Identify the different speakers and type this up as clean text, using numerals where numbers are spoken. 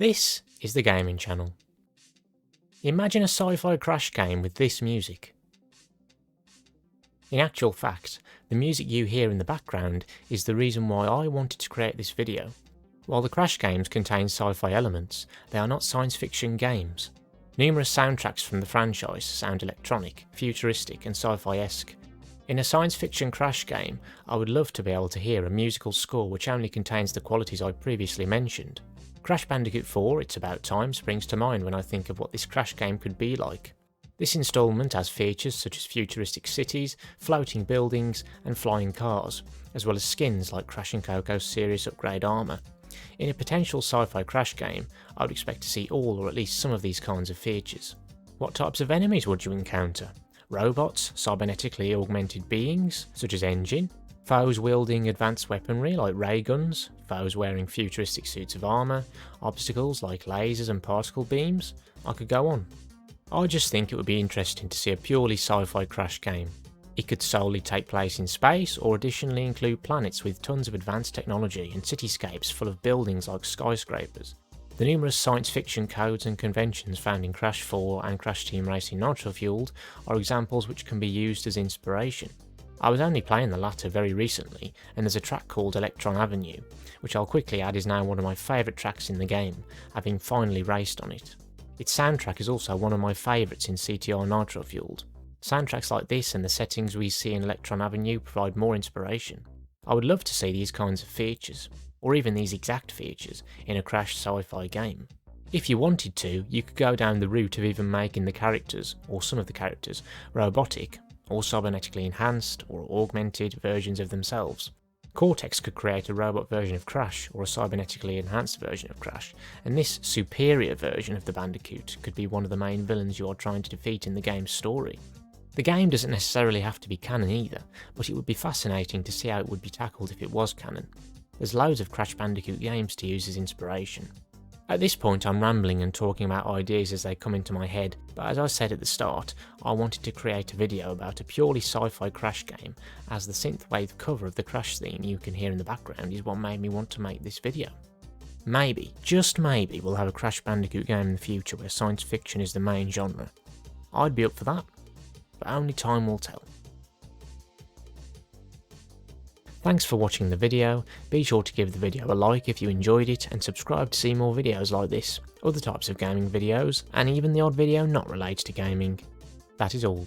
Speaker 1: This is the gaming channel. Imagine a sci-fi crash game with this music. In actual fact, the music you hear in the background is the reason why I wanted to create this video. While the crash games contain sci-fi elements, they are not science fiction games. Numerous soundtracks from the franchise sound electronic, futuristic and sci-fi-esque. In a science fiction crash game, I would love to be able to hear a musical score which only contains the qualities I previously mentioned. Crash Bandicoot 4 It's About Time springs to mind when I think of what this crash game could be like. This installment has features such as futuristic cities, floating buildings and flying cars, as well as skins like Crash & Coco's serious upgrade armour. In a potential sci-fi crash game, I would expect to see all or at least some of these kinds of features. What types of enemies would you encounter? Robots, cybernetically augmented beings, such as Engine, foes wielding advanced weaponry like ray guns, foes wearing futuristic suits of armour, obstacles like lasers and particle beams. I could go on. I just think it would be interesting to see a purely sci-fi crash game. It could solely take place in space or additionally include planets with tons of advanced technology and cityscapes full of buildings like skyscrapers. The numerous science fiction codes and conventions found in Crash 4 and Crash Team Racing Nitro Fueled are examples which can be used as inspiration. I was only playing the latter very recently, and there's a track called Electron Avenue, which I'll quickly add is now one of my favourite tracks in the game, having finally raced on it. Its soundtrack is also one of my favourites in CTR Nitro Fueled. Soundtracks like this and the settings we see in Electron Avenue provide more inspiration. I would love to see these kinds of features, or even these exact features, in a Crash sci-fi game. If you wanted to, you could go down the route of even making the characters, or some of the characters, robotic, or cybernetically enhanced or augmented versions of themselves. Cortex could create a robot version of Crash or a cybernetically enhanced version of Crash, and this superior version of the Bandicoot could be one of the main villains you are trying to defeat in the game's story. The game doesn't necessarily have to be canon either, but it would be fascinating to see how it would be tackled if it was canon. There's loads of Crash Bandicoot games to use as inspiration. At this point I'm rambling and talking about ideas as they come into my head, but as I said at the start, I wanted to create a video about a purely sci-fi Crash game, as the synthwave cover of the Crash theme you can hear in the background is what made me want to make this video. Maybe, just maybe, we'll have a Crash Bandicoot game in the future where science fiction is the main genre. I'd be up for that, but only time will tell. Thanks for watching the video, be sure to give the video a like if you enjoyed it and subscribe to see more videos like this, other types of gaming videos, and even the odd video not related to gaming. That is all.